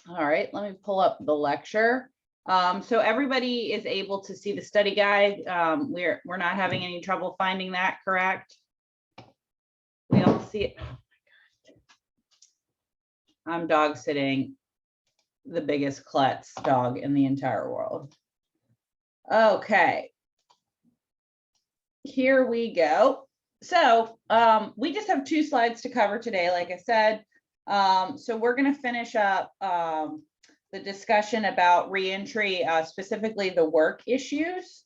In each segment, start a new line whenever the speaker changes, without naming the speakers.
All right, let me pull up the lecture. So everybody is able to see the study guide. We're not having any trouble finding that, correct? We all see it. I'm dog sitting the biggest klutz dog in the entire world. Okay. Here we go. So we just have 2 slides to cover today, like I said. So we're going to finish up the discussion about reentry, specifically the work issues.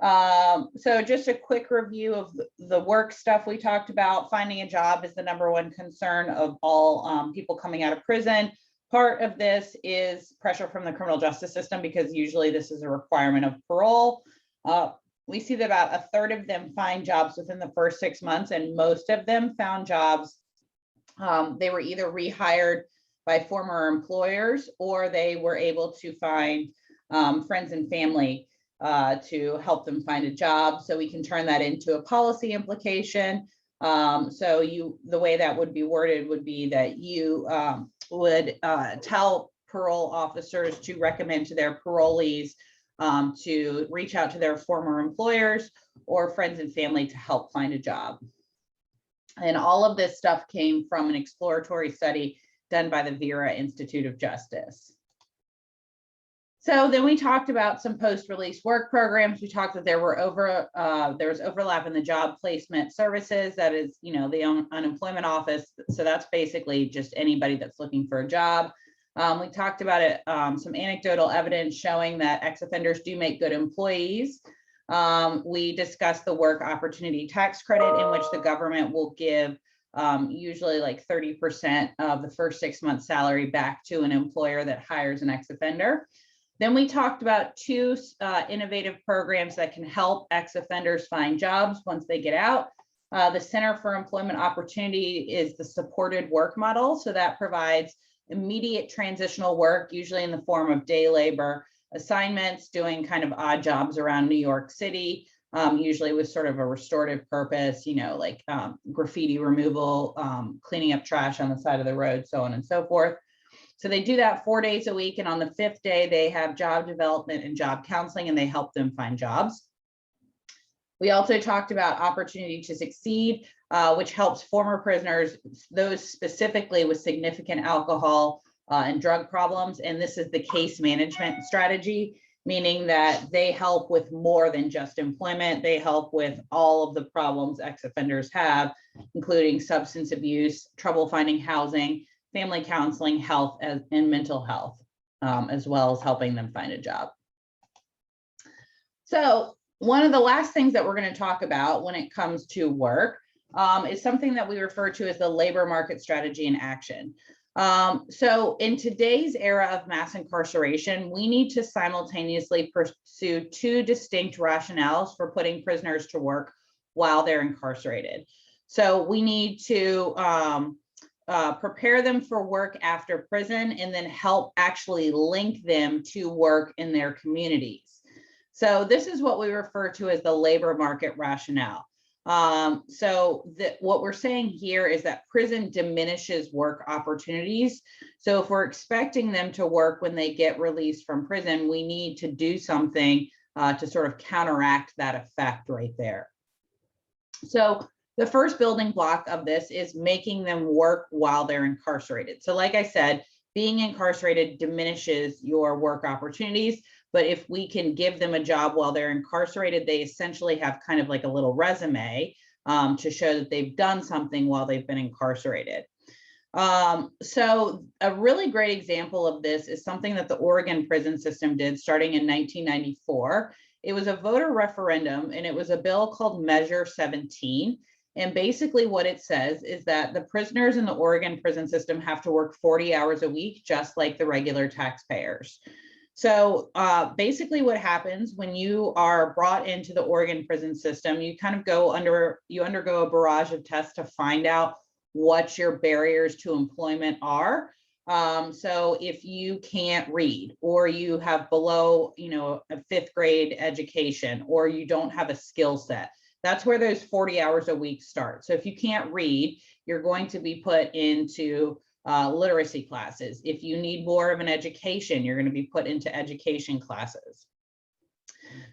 So just a quick review of the work stuff we talked about. Finding a job is the #1 concern of all people coming out of prison. Part of this is pressure from the criminal justice system because usually this is a requirement of parole. We see that about 1/3 of them find jobs within the first 6 months, and most of them found jobs. They were either rehired by former employers or they were able to find friends and family to help them find a job. So we can turn that into a policy implication. So the way that would be worded would be that you would tell parole officers to recommend to their parolees to reach out to their former employers or friends and family to help find a job. And all of this stuff came from an exploratory study done by the Vera Institute of Justice. So then we talked about some post-release work programs. We talked that there was overlap in the job placement services. That is, the unemployment office. So that's basically just anybody that's looking for a job. We talked about it, some anecdotal evidence showing that ex-offenders do make good employees. We discussed the work opportunity tax credit, in which the government will give usually like 30% of the first 6 months salary back to an employer that hires an ex-offender. Then we talked about 2 innovative programs that can help ex-offenders find jobs once they get out. The Center for Employment Opportunity is the supported work model. So that provides immediate transitional work, usually in the form of day labor assignments, doing kind of odd jobs around New York City, usually with sort of a restorative purpose, like graffiti removal, cleaning up trash on the side of the road, so on and so forth. So they do that 4 days a week. And on the 5th day, they have job development and job counseling, and they help them find jobs. We also talked about Opportunity to Succeed, which helps former prisoners, those specifically with significant alcohol and drug problems. And this is the case management strategy, meaning that they help with more than just employment. They help with all of the problems ex-offenders have, including substance abuse, trouble finding housing, family counseling, health, and mental health, as well as helping them find a job. So one of the last things that we're going to talk about when it comes to work is something that we refer to as the labor market strategy in action. So in today's era of mass incarceration, we need to simultaneously pursue 2 distinct rationales for putting prisoners to work while they're incarcerated. So we need to prepare them for work after prison, and then help actually link them to work in their communities. So this is what we refer to as the labor market rationale. What we're saying here is that prison diminishes work opportunities. So if we're expecting them to work when they get released from prison, we need to do something to sort of counteract that effect right there. So the first building block of this is making them work while they're incarcerated. So like I said, being incarcerated diminishes your work opportunities, but if we can give them a job while they're incarcerated, they essentially have kind of like a little resume to show that they've done something while they've been incarcerated. So a really great example of this is something that the Oregon prison system did starting in 1994. It was a voter referendum, and it was a bill called Measure 17. And basically what it says is that the prisoners in the Oregon prison system have to work 40 hours a week, just like the regular taxpayers. So basically what happens when you are brought into the Oregon prison system, you kind of undergo a barrage of tests to find out what your barriers to employment are. So if you can't read, or you have below, a 5th grade education, or you don't have a skill set, that's where those 40 hours a week start. So if you can't read, you're going to be put into literacy classes. If you need more of an education, you're going to be put into education classes.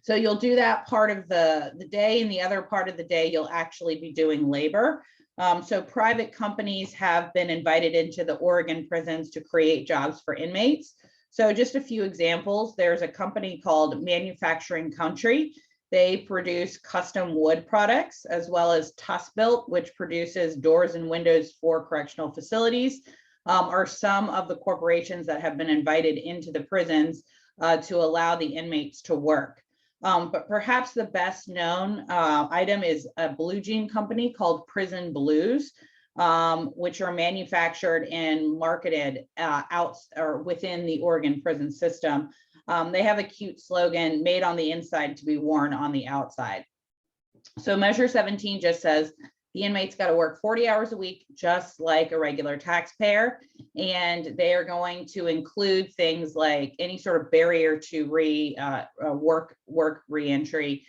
So you'll do that part of the day, and the other part of the day, you'll actually be doing labor. So private companies have been invited into the Oregon prisons to create jobs for inmates. So just a few examples, there's a company called Manufacturing Country. They produce custom wood products, as well as TusBuilt, which produces doors and windows for correctional facilities, are some of the corporations that have been invited into the prisons to allow the inmates to work. But perhaps the best known item is a blue jean company called Prison Blues, which are manufactured and marketed out or within the Oregon prison system. They have a cute slogan, made on the inside to be worn on the outside. So Measure 17 just says the inmates got to work 40 hours a week, just like a regular taxpayer. And they are going to include things like any sort of barrier to work reentry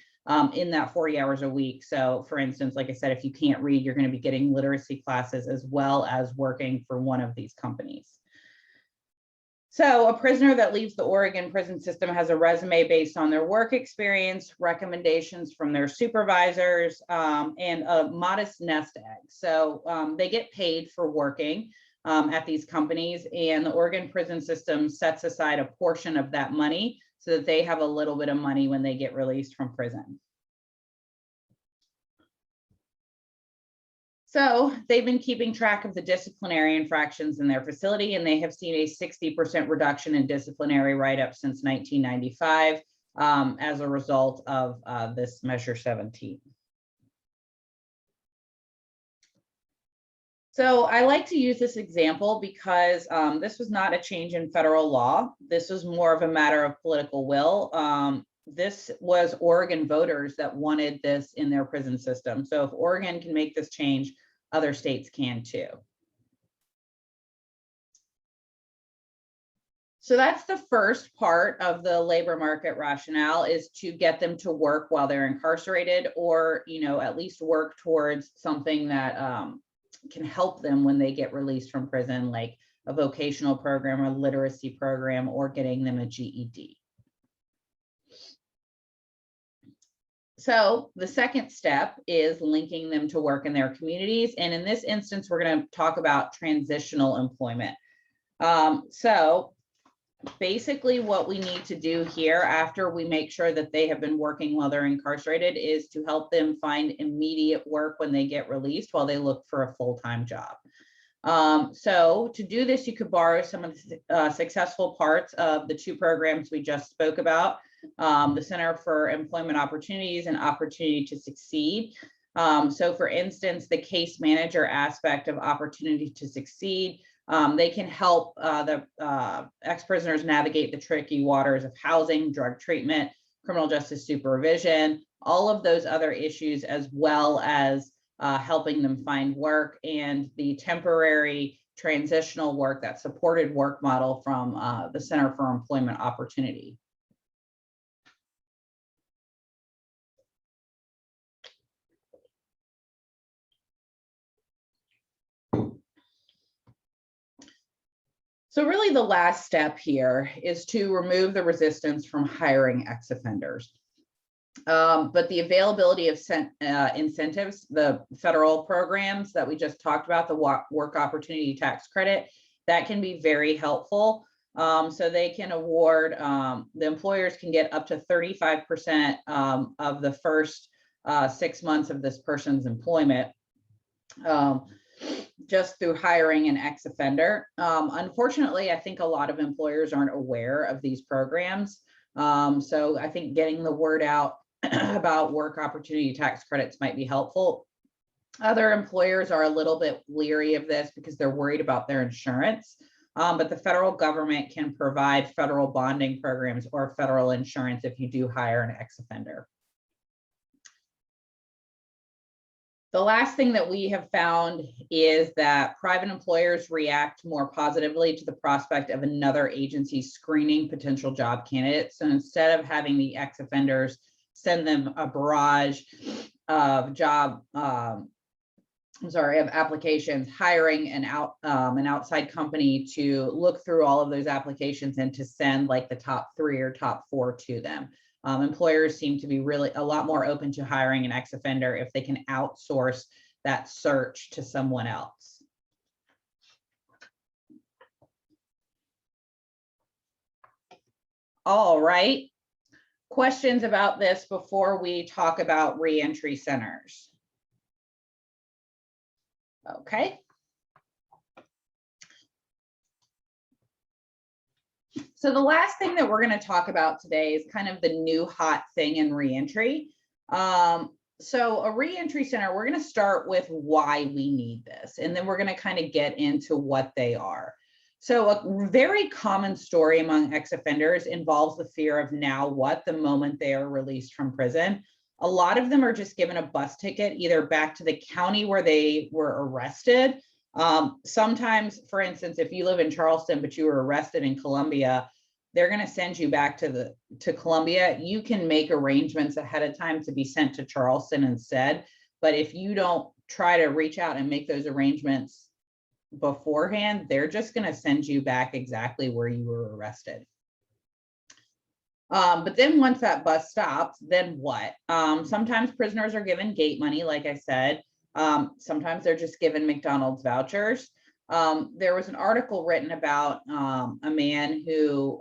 in that 40 hours a week. So for instance, like I said, if you can't read, you're going to be getting literacy classes as well as working for one of these companies. So a prisoner that leaves the Oregon prison system has a resume based on their work experience, recommendations from their supervisors, and a modest nest egg. So they get paid for working at these companies, and the Oregon prison system sets aside a portion of that money so that they have a little bit of money when they get released from prison. So they've been keeping track of the disciplinary infractions in their facility, and they have seen a 60% reduction in disciplinary write-ups since 1995 as a result of this Measure 17. So I like to use this example because this was not a change in federal law. This was more of a matter of political will. This was Oregon voters that wanted this in their prison system. So if Oregon can make this change, other states can too. So that's the first part of the labor market rationale, is to get them to work while they're incarcerated, or, you know, at least work towards something that can help them when they get released from prison, like a vocational program or literacy program, or getting them a GED. So the second step is linking them to work in their communities. And in this instance, we're going to talk about transitional employment. So basically what we need to do here after we make sure that they have been working while they're incarcerated is to help them find immediate work when they get released while they look for a full-time job. So to do this, you could borrow some of the successful parts of the two programs we just spoke about, the Center for Employment Opportunities and Opportunity to Succeed. So for instance, the case manager aspect of Opportunity to Succeed, they can help the ex-prisoners navigate the tricky waters of housing, drug treatment, criminal justice supervision, all of those other issues, as well as helping them find work, and the temporary transitional work, that supported work model from the Center for Employment Opportunity. So really the last step here is to remove the resistance from hiring ex-offenders. But the availability of incentives, the federal programs that we just talked about, the work opportunity tax credit, that can be very helpful. So they can award, the employers can get up to 35% of the first 6 months of this person's employment, just through hiring an ex-offender. Unfortunately, I think a lot of employers aren't aware of these programs. So I think getting the word out about work opportunity tax credits might be helpful. Other employers are a little bit leery of this because they're worried about their insurance, but the federal government can provide federal bonding programs or federal insurance if you do hire an ex-offender. The last thing that we have found is that private employers react more positively to the prospect of another agency screening potential job candidates. So instead of having the ex-offenders send them a barrage of job of applications, hiring an outside company to look through all of those applications and to send like the top 3 or top 4 to them. Employers seem to be really a lot more open to hiring an ex-offender if they can outsource that search to someone else. All right. Questions about this before we talk about reentry centers? Okay. So the last thing that we're going to talk about today is kind of the new hot thing in reentry. So a reentry center, we're going to start with why we need this, and then we're going to kind of get into what they are. So a very common story among ex-offenders involves the fear of now what the moment they are released from prison. A lot of them are just given a bus ticket, either back to the county where they were arrested. Sometimes, for instance, if you live in Charleston, but you were arrested in Columbia, they're going to send you back to Columbia. You can make arrangements ahead of time to be sent to Charleston instead. But if you don't try to reach out and make those arrangements beforehand, they're just going to send you back exactly where you were arrested. But then once that bus stops, then what? Sometimes prisoners are given gate money, like I said. Sometimes they're just given McDonald's vouchers. There was an article written about a man who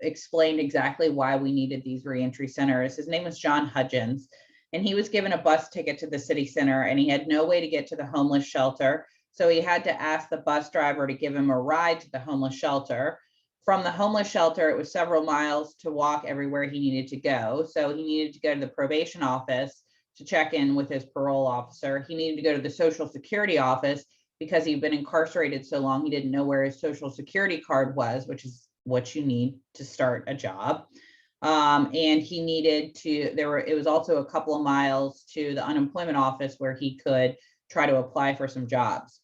explained exactly why we needed these reentry centers. His name was John Hudgens, and he was given a bus ticket to the city center, and he had no way to get to the homeless shelter. So he had to ask the bus driver to give him a ride to the homeless shelter. From the homeless shelter, it was several miles to walk everywhere he needed to go. So he needed to go to the probation office to check in with his parole officer. He needed to go to the Social Security office because he'd been incarcerated so long, he didn't know where his Social Security card was, which is what you need to start a job. And he needed to, it was also a couple of miles to the unemployment office where he could try to apply for some jobs.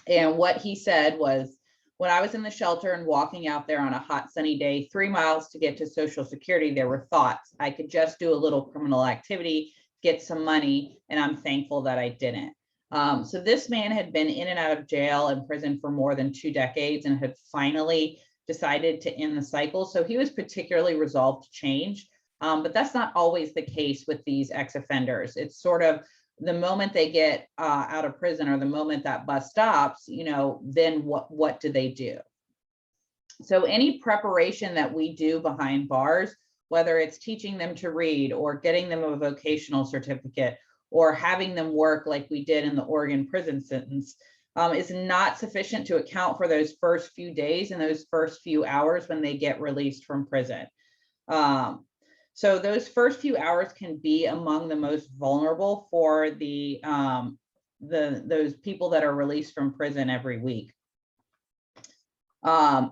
And what he said was, when I was in the shelter and walking out there on a hot sunny day, 3 miles to get to Social Security, there were thoughts. I could just do a little criminal activity, get some money, and I'm thankful that I didn't. So this man had been in and out of jail and prison for more than 2 decades and had finally decided to end the cycle. So he was particularly resolved to change. But that's not always the case with these ex-offenders. It's sort of the moment they get out of prison or the moment that bus stops, then what do they do? So any preparation that we do behind bars, whether it's teaching them to read or getting them a vocational certificate or having them work like we did in the Oregon prison sentence, is not sufficient to account for those first few days and those first few hours when they get released from prison. So those first few hours can be among the most vulnerable for those people that are released from prison every week.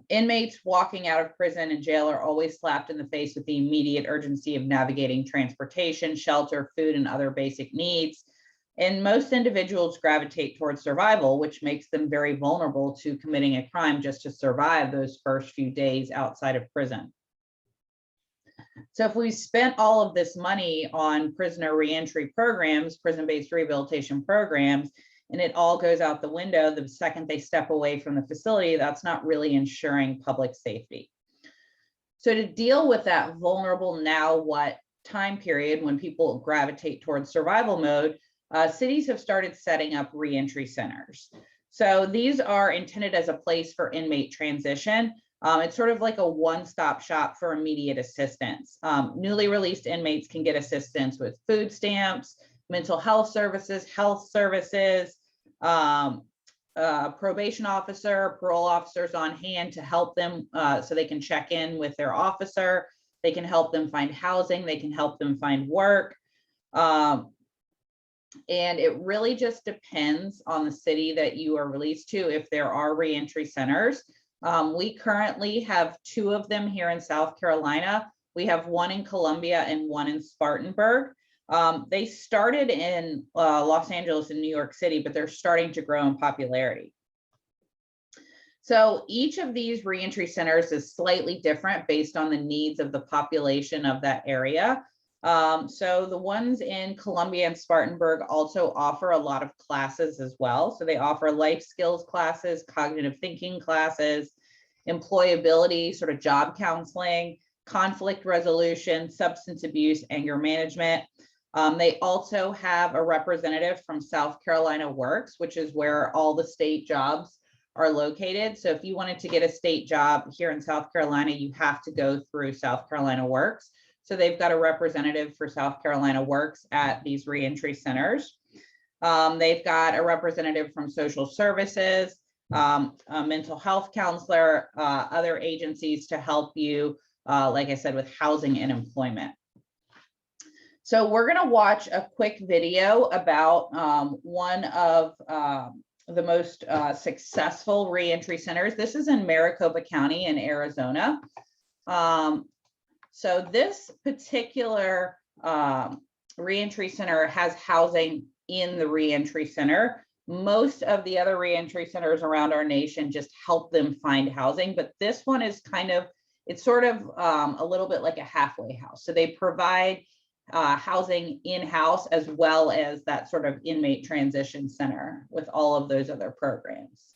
Inmates walking out of prison and jail are always slapped in the face with the immediate urgency of navigating transportation, shelter, food, and other basic needs. And most individuals gravitate towards survival, which makes them very vulnerable to committing a crime just to survive those first few days outside of prison. So if we spent all of this money on prisoner reentry programs, prison-based rehabilitation programs, and it all goes out the window the second they step away from the facility, that's not really ensuring public safety. So to deal with that vulnerable now what time period when people gravitate towards survival mode, cities have started setting up reentry centers. So these are intended as a place for inmate transition. It's sort of like a one-stop shop for immediate assistance. Newly released inmates can get assistance with food stamps, mental health services, probation officer, parole officers on hand to help them so they can check in with their officer. They can help them find housing. They can help them find work. And it really just depends on the city that you are released to if there are reentry centers. We currently have 2 of them here in South Carolina. We have one in Columbia and one in Spartanburg. They started in Los Angeles and New York City, but they're starting to grow in popularity. So each of these reentry centers is slightly different based on the needs of the population of that area. So the ones in Columbia and Spartanburg also offer a lot of classes as well. So they offer life skills classes, cognitive thinking classes, employability, sort of job counseling, conflict resolution, substance abuse, anger management. They also have a representative from South Carolina Works, which is where all the state jobs are located. So if you wanted to get a state job here in South Carolina, you have to go through South Carolina Works. So they've got a representative for South Carolina Works at these reentry centers. They've got a representative from social services, a mental health counselor, other agencies to help you, like I said, with housing and employment. So we're going to watch a quick video about one of the most successful reentry centers. This is in Maricopa County in Arizona. So this particular reentry center has housing in the reentry center. Most of the other reentry centers around our nation just help them find housing, but this one is kind of, it's sort of a little bit like a halfway house. So they provide housing in-house as well as that sort of inmate transition center with all of those other programs.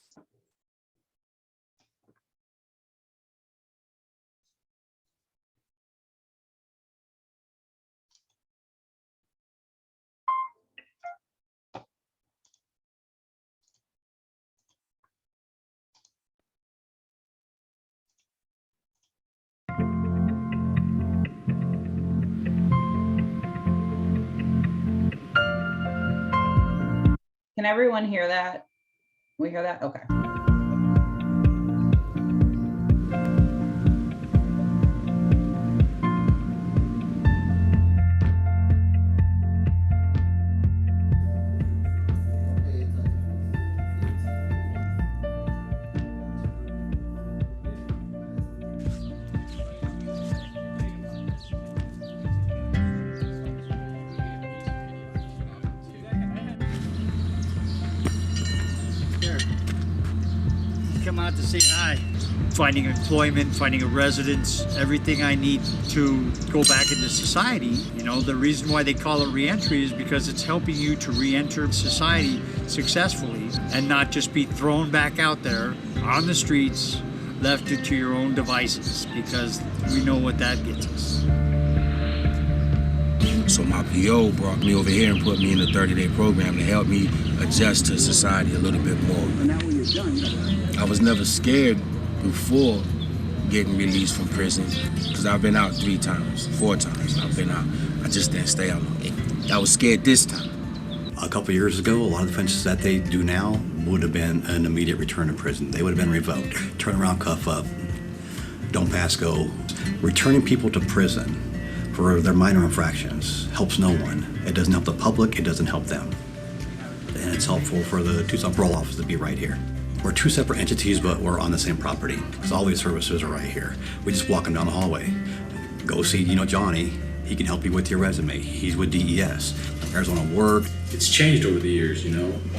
Can everyone hear that? We hear that? Okay.
Come out to say hi. Finding employment, finding a residence, everything I need to go back into society. You know, the reason why they call it reentry is because it's helping you to re-enter society successfully and not just be thrown back out there on the streets, left to your own devices, because we know what that gets us.
So my PO brought me over here and put me in the 30-day program to help me adjust to society a little bit more.
And now when you're done,
I was never scared before getting released from prison because I've been out 4 times. I've been out. I just didn't stay out long. I was scared this time.
A couple of years ago, a lot of the offenses that they do now would have been an immediate return to prison. They would have been revoked. Turn around, cuff up, don't pass go. Returning people to prison for their minor infractions helps no one. It doesn't help the public, it doesn't help them. And it's helpful for the Tucson Parole Office to be right here. We're 2 separate entities, but we're on the same property, because all these services are right here. We just walk them down the hallway. Go see, Johnny. He can help you with your resume. He's with DES. Arizona Work.
It's changed over the years,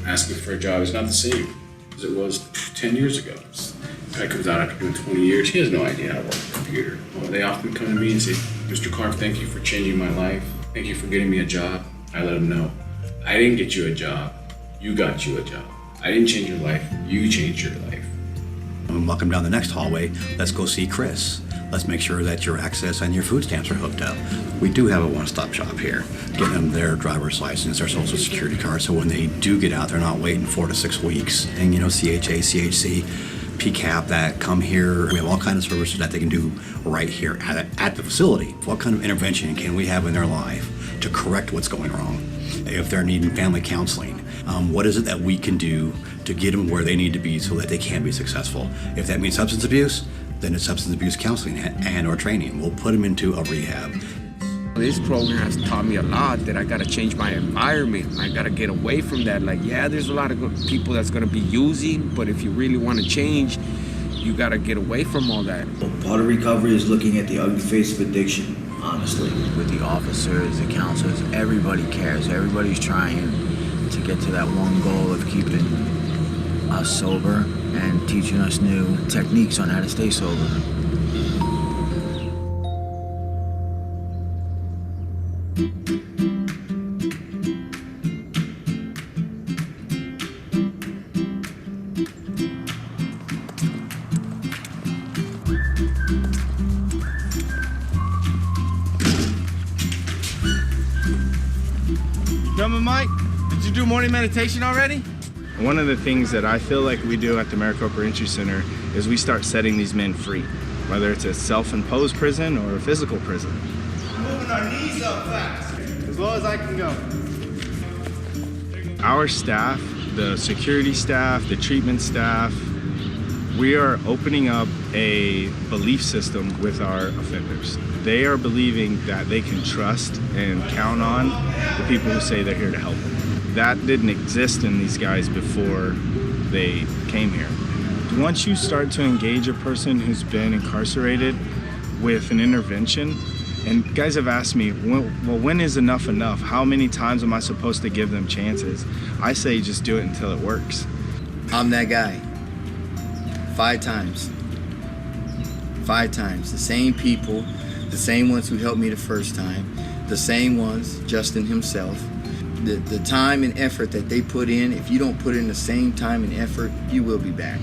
Asking for a job is not the same as it was 10 years ago. Guy comes out after doing 20 years, he has no idea how to work a computer. Well, they often come to me and say, Mr. Clark, thank you for changing my life. Thank you for getting me a job. I let them know, I didn't get you a job. You got you a job. I didn't change your life. You changed your life.
And walk them down the next hallway. Let's go see Chris. Let's make sure that your access and your food stamps are hooked up. We do have a one-stop shop here. Getting them their driver's license, their social security card, so when they do get out, they're not waiting 4 to 6 weeks. And CHA, CHC, PCAP that come here. We have all kinds of services that they can do right here at the facility. What kind of intervention can we have in their life to correct what's going wrong? If they're needing family counseling, what is it that we can do to get them where they need to be so that they can be successful? If that means substance abuse, then it's substance abuse counseling and or training. We'll put them into a rehab.
this program has taught me a lot, that I got to change my environment. I got to get away from that. Like, yeah, there's a lot of good people that's going to be using, but if you really want to change, you got to get away from all that.
Part of recovery is looking at the ugly face of addiction, honestly.
With the officers, the counselors, everybody cares. Everybody's trying to get to that one goal of keeping us sober and teaching us new techniques on how to stay sober.
do morning meditation already? One of the things that I feel like we do at the Maricopa Reentry Center is we start setting these men free, whether it's a self-imposed prison or a physical prison. Moving our knees up fast, as low as I can go. Our staff, the security staff, the treatment staff, we are opening up a belief system with our offenders. They are believing that they can trust and count on the people who say they're here to help them. That didn't exist in these guys before they came here. Once you start to engage a person who's been incarcerated with an intervention, and guys have asked me, well, when is enough enough? How many times am I supposed to give them chances? I say just do it until it works.
I'm that guy. 5 times. 5 times. The same people, the same ones who helped me the first time, the same ones, Justin himself. The time and effort that they put in, if you don't put in the same time and effort, you will be back.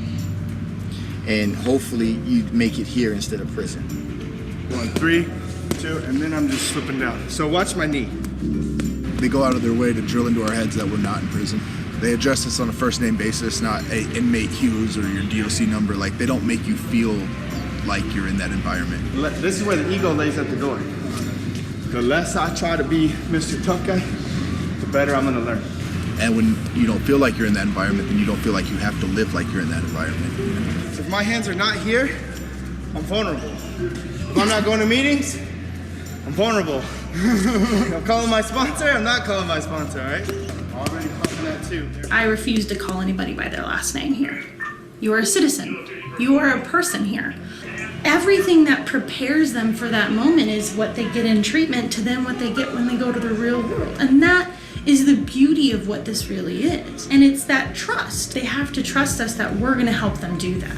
And hopefully you make it here instead of prison.
1, 3, 2, and then I'm just slipping down. So watch my knee.
They go out of their way to drill into our heads that we're not in prison. They address us on a first name basis, not a inmate Hughes or your DOC number. Like, they don't make you feel like you're in that environment.
This is where the ego lays at the door. The less I try to be Mr. Tough Guy, the better I'm gonna learn.
And when you don't feel like you're in that environment, then you don't feel like you have to live like you're in that environment.
If my hands are not here, I'm vulnerable. If I'm not going to meetings, I'm vulnerable. I'm calling my sponsor, I'm not calling my sponsor, all right? Already calling that too.
I refuse to call anybody by their last name here. You are a citizen. You are a person here. Everything that prepares them for that moment is what they get in treatment to then what they get when they go to the real world. And that is the beauty of what this really is. And it's that trust. They have to trust us that we're gonna help them do that.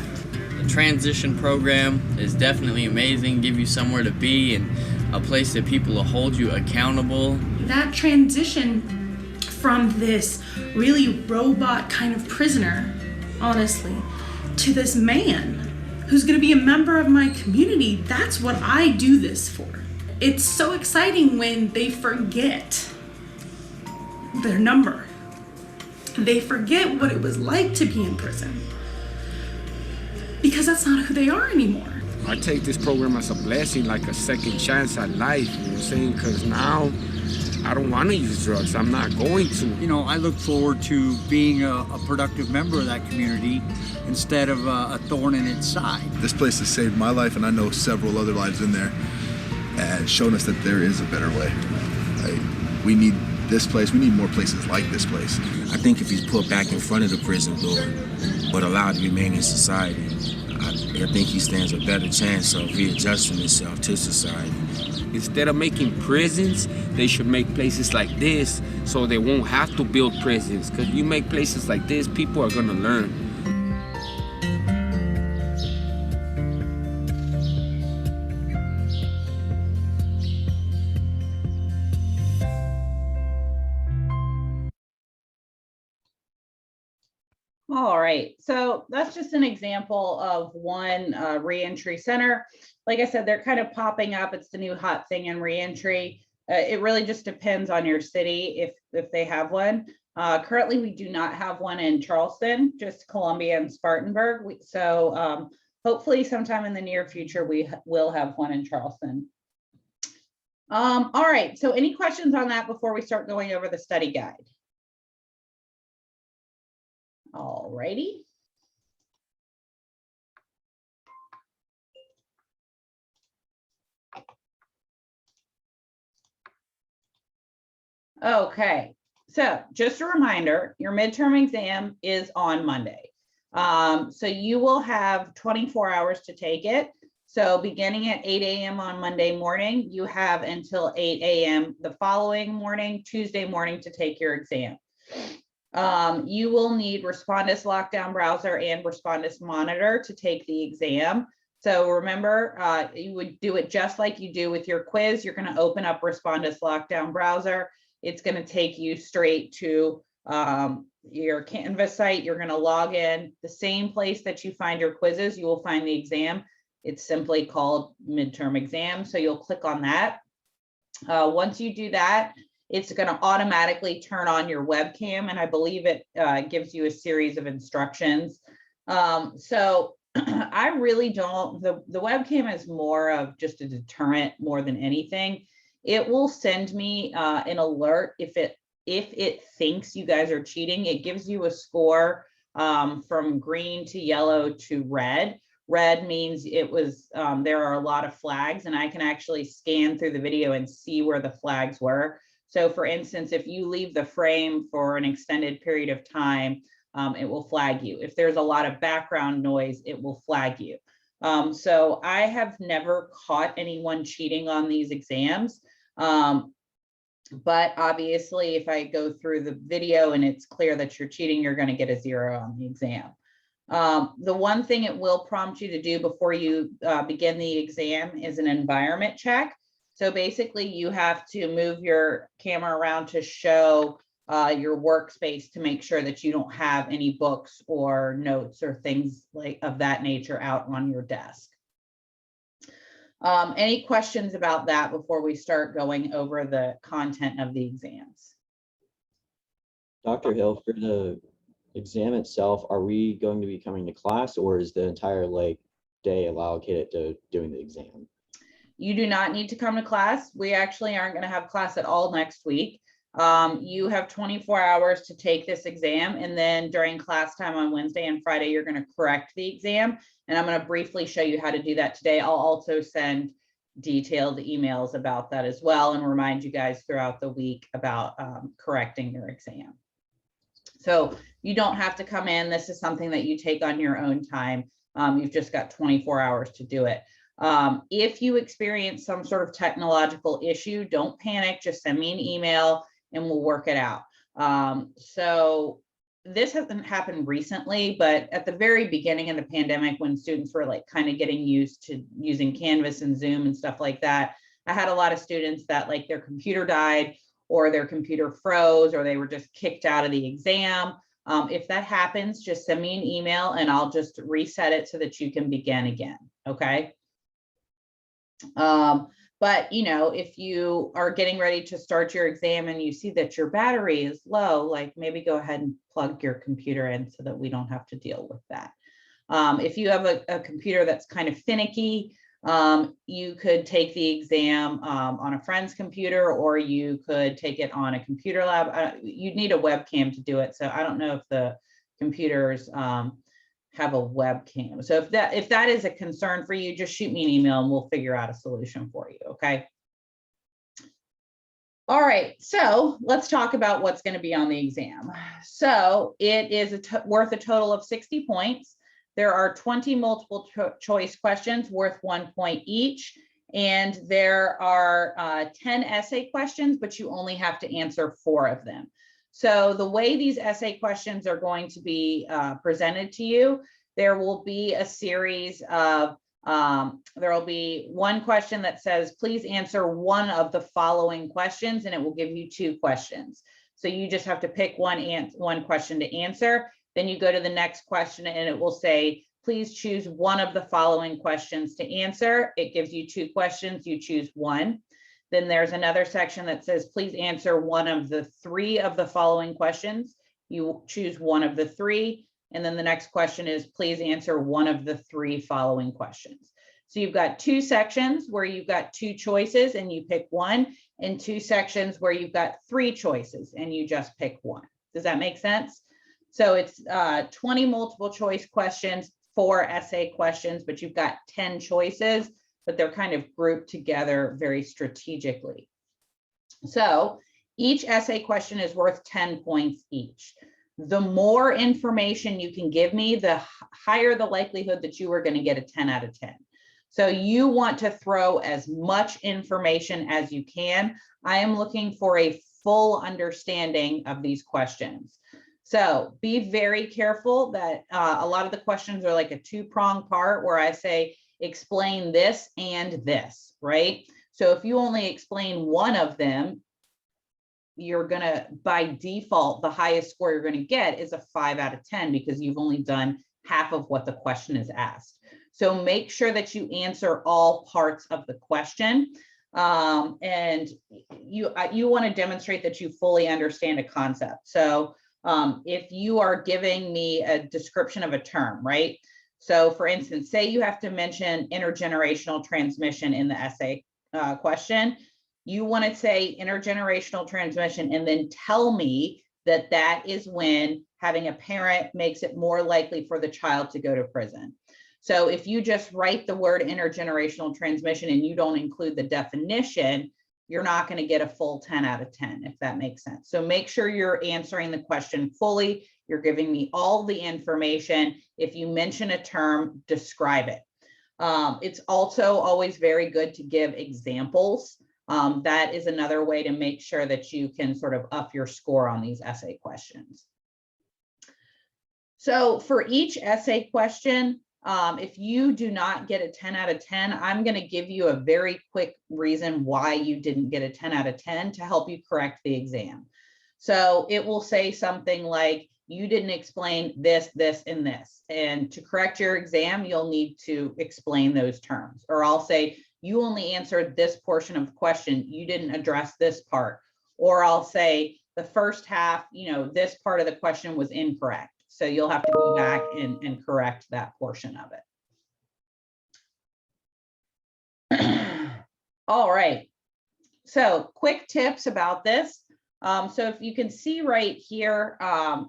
The transition program is definitely amazing, give you somewhere to be and a place that people will hold you accountable.
That transition from this really robot kind of prisoner, honestly, to this man who's gonna be a member of my community, that's what I do this for. It's so exciting when they forget their number. They forget what it was like to be in prison. Because that's not who they are anymore.
I take this program as a blessing, like a second chance at life, you know what I'm saying? Because now I don't want to use drugs. I'm not going to.
You know, I look forward to being a productive member of that community instead of a thorn in its side.
This place has saved my life, and I know several other lives in there, and shown us that there is a better way. We need this place. We need more places like this place.
I think if he's put back in front of the prison door, but allowed to remain in society, I think he stands a better chance of readjusting himself to society.
Instead of making prisons, they should make places like this so they won't have to build prisons. Because you make places like this, people are going to learn.
All right, so that's just an example of one reentry center. Like I said, they're kind of popping up. It's the new hot thing in reentry. It really just depends on your city if they have one. Currently, we do not have one in Charleston, just Columbia and Spartanburg. So hopefully sometime in the near future, we will have one in Charleston. All right, so any questions on that before we start going over the study guide? All righty. Okay, so just a reminder, your midterm exam is on Monday. So you will have 24 hours to take it. So beginning at 8 a.m. on Monday morning, you have until 8 a.m. the following morning, Tuesday morning, to take your exam. You will need Respondus Lockdown Browser and Respondus Monitor to take the exam. So remember, you would do it just like you do with your quiz. You're going to open up Respondus Lockdown Browser. It's going to take you straight to your Canvas site. You're going to log in. The same place that you find your quizzes, you will find the exam. It's simply called midterm exam. So you'll click on that. Once you do that, it's going to automatically turn on your webcam, and I believe it gives you a series of instructions. So I really don't, the webcam is more of just a deterrent more than anything. It will send me an alert if it thinks you guys are cheating. It gives you a score from green to yellow to red. Red means it was, there are a lot of flags, and I can actually scan through the video and see where the flags were. So for instance, if you leave the frame for an extended period of time, it will flag you. If there's a lot of background noise, it will flag you. So I have never caught anyone cheating on these exams. But obviously, if I go through the video and it's clear that you're cheating, you're going to get a 0 on the exam. The one thing it will prompt you to do before you begin the exam is an environment check. So basically, you have to move your camera around to show your workspace to make sure that you don't have any books or notes or things like of that nature out on your desk. Any questions about that before we start going over the content of the exams?
Dr. Hill, for the exam itself, are we going to be coming to class, or is the entire day allocated to doing the exam?
You do not need to come to class. We actually aren't going to have class at all next week. You have 24 hours to take this exam, and then during class time on Wednesday and Friday, you're going to correct the exam. And I'm going to briefly show you how to do that today. I'll also send detailed emails about that as well, and remind you guys throughout the week about correcting your exam. So you don't have to come in. This is something that you take on your own time. You've just got 24 hours to do it. If you experience some sort of technological issue, don't panic. Just send me an email and we'll work it out. So this hasn't happened recently, but at the very beginning of the pandemic, when students were like kind of getting used to using Canvas and Zoom and stuff like that, I had a lot of students that like their computer died or their computer froze or they were just kicked out of the exam. If that happens, just send me an email and I'll just reset it so that you can begin again, okay? But you know, if you are getting ready to start your exam and you see that your battery is low, like maybe go ahead and plug your computer in so that we don't have to deal with that. If you have a computer that's kind of finicky, you could take the exam on a friend's computer, or you could take it on a computer lab. You'd need a webcam to do it. So I don't know if the computers have a webcam. So if that is a concern for you, just shoot me an email and we'll figure out a solution for you, okay? All right, so let's talk about what's going to be on the exam. So it is worth a total of 60 points. There are 20 multiple choice questions worth 1 point each, and there are 10 essay questions, but you only have to answer 4 of them. So the way these essay questions are going to be presented to you, there will be a series of, there will be one question that says, please answer one of the following questions, and it will give you 2 questions. So you just have to pick one question to answer. Then you go to the next question and it will say, please choose one of the following questions to answer. It gives you 2 questions, you choose one. Then there's another section that says, please answer one of the 3 of the following questions. You choose one of the 3. And then the next question is, please answer one of the 3 following questions. So you've got 2 sections where you've got 2 choices and you pick one, and 2 sections where you've got 3 choices and you just pick one. Does that make sense? So it's 20 multiple choice questions, 4 essay questions, but you've got 10 choices, but they're kind of grouped together very strategically. So each essay question is worth 10 points each. The more information you can give me, the higher the likelihood that you are going to get a 10 out of 10. So you want to throw as much information as you can. I am looking for a full understanding of these questions. So be very careful that a lot of the questions are like a 2-pronged part where I say, explain this and this, right? So if you only explain one of them, you're gonna, by default, the highest score you're gonna get is a 5 out of 10 because you've only done half of what the question is asked. So make sure that you answer all parts of the question. And you want to demonstrate that you fully understand a concept. So if you are giving me a description of a term, right? So for instance, say you have to mention intergenerational transmission in the essay question, you want to say intergenerational transmission and then tell me that that is when having a parent makes it more likely for the child to go to prison. So if you just write the word intergenerational transmission and you don't include the definition, you're not going to get a full 10 out of 10, if that makes sense. So make sure you're answering the question fully. You're giving me all the information. If you mention a term, describe it. It's also always very good to give examples. That is another way to make sure that you can sort of up your score on these essay questions. So for each essay question, if you do not get a 10 out of 10, I'm going to give you a very quick reason why you didn't get a 10 out of 10 to help you correct the exam. So it will say something like, you didn't explain this, this, and this. And to correct your exam, you'll need to explain those terms. Or I'll say, you only answered this portion of the question, you didn't address this part. Or I'll say, the first half, this part of the question was incorrect. So you'll have to go back and correct that portion of it. All right. So quick tips about this. So if you can see right here,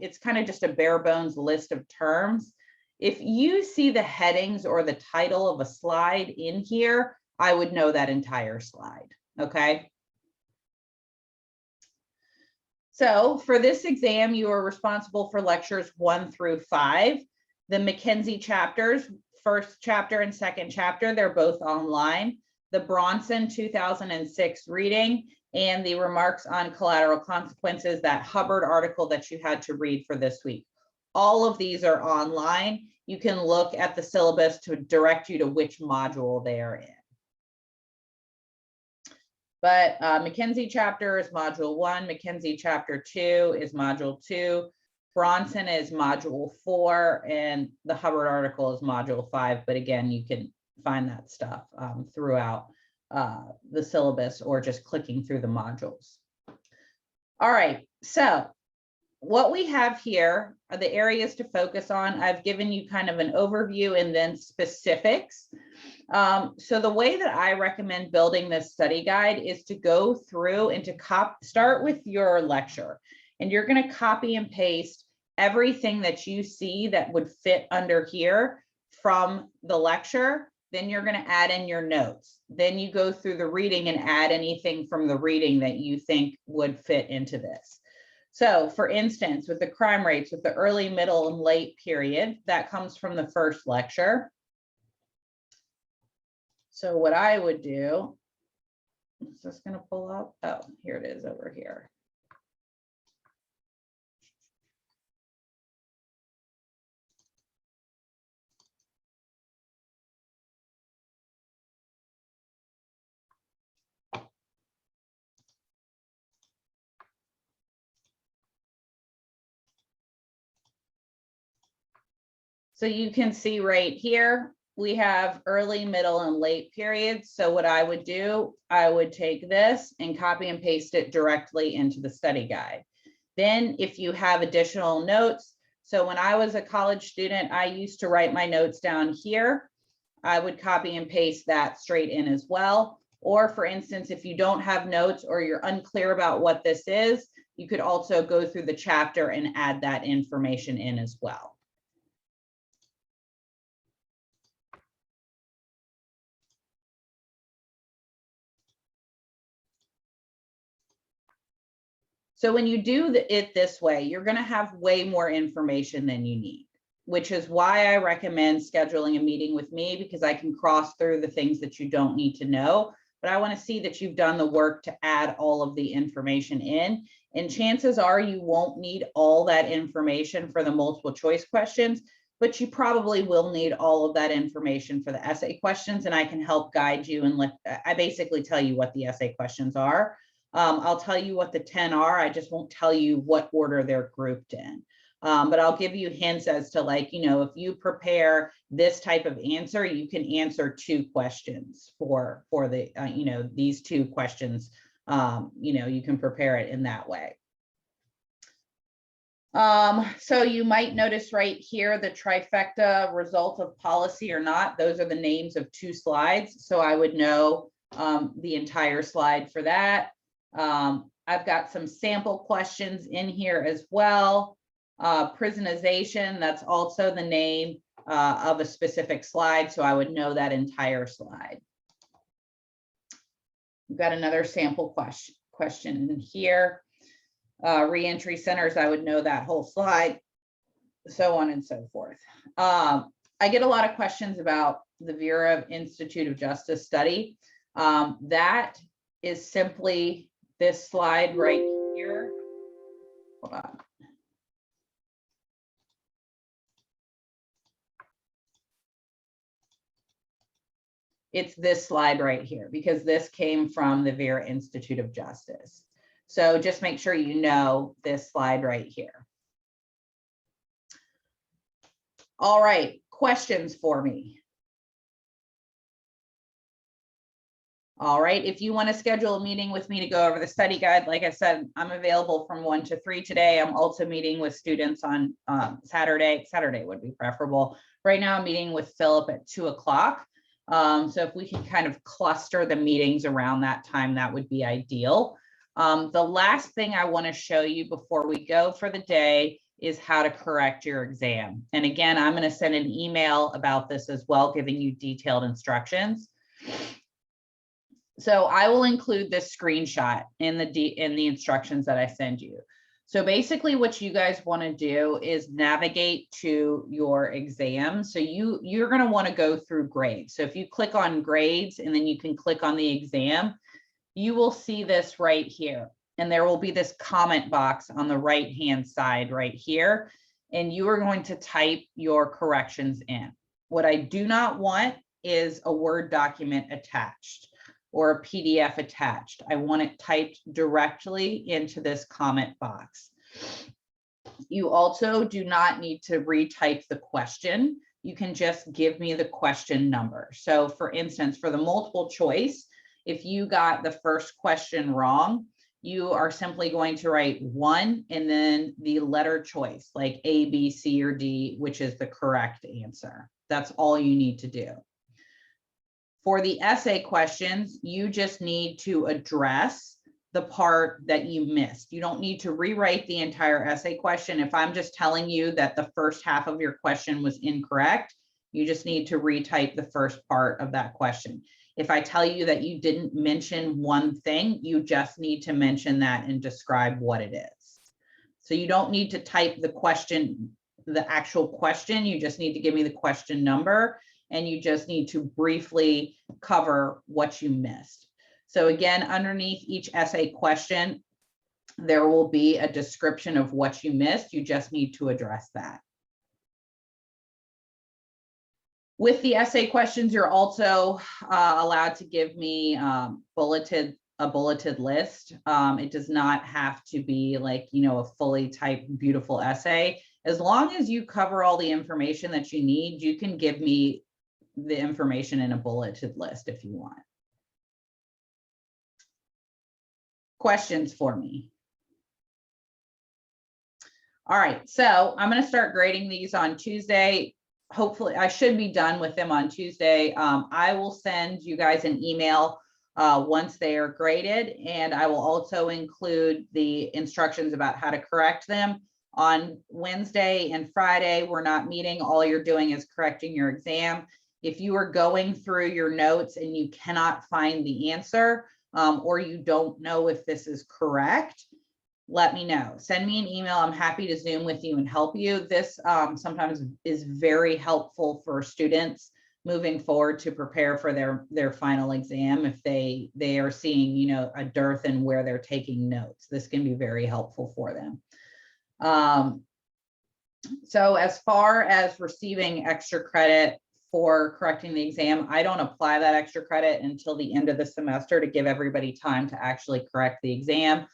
it's kind of just a bare bones list of terms. If you see the headings or the title of a slide in here, I would know that entire slide. Okay. So for this exam, you are responsible for lectures 1 through 5. The Mackenzie chapters, first chapter and second chapter, they're both online. The Bronson 2006 reading and the remarks on collateral consequences, that Hubbard article that you had to read for this week. All of these are online. You can look at the syllabus to direct you to which module they are in. But Mackenzie chapter is module 1, Mackenzie chapter 2 is module 2, Bronson is module 4, and the Hubbard article is module 5. But again, you can find that stuff throughout the syllabus or just clicking through the modules. All right, so what we have here are the areas to focus on. I've given you kind of an overview and then specifics. So the way that I recommend building this study guide is to go through and to start with your lecture, and you're going to copy and paste everything that you see that would fit under here from the lecture. Then you're going to add in your notes. Then you go through the reading and add anything from the reading that you think would fit into this. So for instance, with the crime rates, with the early, middle, and late period, that comes from the first lecture. So what I would do, is this going to pull up? Oh, here it is over here. So you can see right here, we have early, middle, and late periods. So what I would do, I would take this and copy and paste it directly into the study guide. Then if you have additional notes, so when I was a college student, I used to write my notes down here. I would copy and paste that straight in as well. Or for instance, if you don't have notes or you're unclear about what this is, you could also go through the chapter and add that information in as well. So when you do it this way, you're going to have way more information than you need, which is why I recommend scheduling a meeting with me, because I can cross through the things that you don't need to know. But I want to see that you've done the work to add all of the information in. And chances are you won't need all that information for the multiple choice questions, but you probably will need all of that information for the essay questions. And I can help guide you and I basically tell you what the essay questions are. I'll tell you what the 10 are. I just won't tell you what order they're grouped in. But I'll give you hints as to, like, you know, if you prepare this type of answer, you can answer 2 questions for the, you know, these 2 questions. You know, you can prepare it in that way. So you might notice right here, the trifecta result of policy or not, those are the names of 2 slides. So I would know the entire slide for that. I've got some sample questions in here as well. Prisonization, that's also the name of a specific slide. So I would know that entire slide. We've got another sample question in here. Reentry centers, I would know that whole slide, so on and so forth. I get a lot of questions about the Bureau of Institute of Justice study. That is simply this slide right here. Hold on. It's this slide right here, because this came from the Vera Institute of Justice. So just make sure you know this slide right here. All right, questions for me. All right, if you want to schedule a meeting with me to go over the study guide, like I said, I'm available from 1 to 3 today. I'm also meeting with students on Saturday. Saturday would be preferable. Right now I'm meeting with Philip at 2 o'clock. So if we can kind of cluster the meetings around that time, that would be ideal. The last thing I want to show you before we go for the day is how to correct your exam. And again, I'm going to send an email about this as well, giving you detailed instructions. So I will include this screenshot in the instructions that I send you. So basically what you guys want to do is navigate to your exam. So you're going to want to go through grades. So if you click on grades and then you can click on the exam, you will see this right here. And there will be this comment box on the right-hand side right here. And you are going to type your corrections in. What I do not want is a Word document attached or a PDF attached. I want it typed directly into this comment box. You also do not need to retype the question. You can just give me the question number. So for instance, for the multiple choice, if you got the first question wrong, you are simply going to write 1 and then the letter choice, like A, B, C, or D, which is the correct answer. That's all you need to do. For the essay questions, you just need to address the part that you missed. You don't need to rewrite the entire essay question. If I'm just telling you that the first half of your question was incorrect, you just need to retype the first part of that question. If I tell you that you didn't mention one thing, you just need to mention that and describe what it is. So you don't need to type the question, the actual question. You just need to give me the question number, and you just need to briefly cover what you missed. So again, underneath each essay question, there will be a description of what you missed. You just need to address that. With the essay questions, you're also allowed to give me a bulleted list. It does not have to be like, you know, a fully typed, beautiful essay. As long as you cover all the information that you need, you can give me the information in a bulleted list if you want. Questions for me? All right, so I'm going to start grading these on Tuesday. Hopefully I should be done with them on Tuesday. I will send you guys an email once they are graded, and I will also include the instructions about how to correct them. On Wednesday and Friday, we're not meeting. All you're doing is correcting your exam. If you are going through your notes and you cannot find the answer, or you don't know if this is correct, let me know. Send me an email. I'm happy to Zoom with you and help you. This sometimes is very helpful for students moving forward to prepare for their final exam. If they are seeing, you know, a dearth in where they're taking notes, this can be very helpful for them. So as far as receiving extra credit for correcting the exam, I don't apply that extra credit until the end of the semester to give everybody time to actually correct the exam.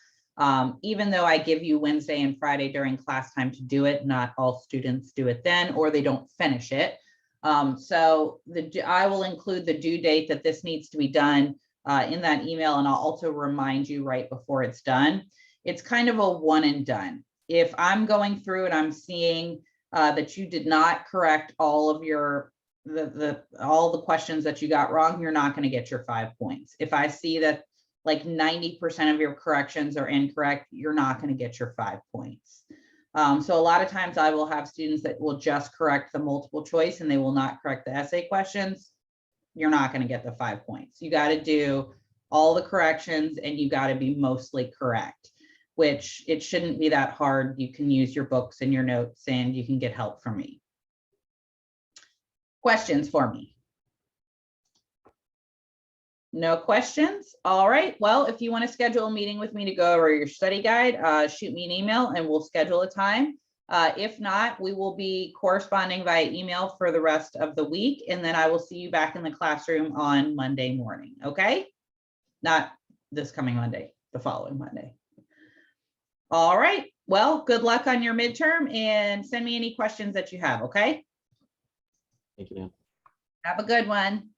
Even though I give you Wednesday and Friday during class time to do it, not all students do it then, or they don't finish it. So I will include the due date that this needs to be done in that email, and I'll also remind you right before it's done. It's kind of a one and done. If I'm going through and I'm seeing that you did not correct all of your all the questions that you got wrong, you're not going to get your 5 points. If I see that like 90% of your corrections are incorrect, you're not going to get your 5 points. So a lot of times I will have students that will just correct the multiple choice and they will not correct the essay questions. You're not going to get the 5 points. You got to do all the corrections and you got to be mostly correct, which it shouldn't be that hard. You can use your books and your notes and you can get help from me. Questions for me? No questions? All right. Well, if you want to schedule a meeting with me to go over your study guide, shoot me an email and we'll schedule a time. If not, we will be corresponding via email for the rest of the week. And then I will see you back in the classroom on Monday morning. Okay. Not this coming Monday, the following Monday. All right. Well, good luck on your midterm and send me any questions that you have. Okay.
Thank you, ma'am.
Have a good one.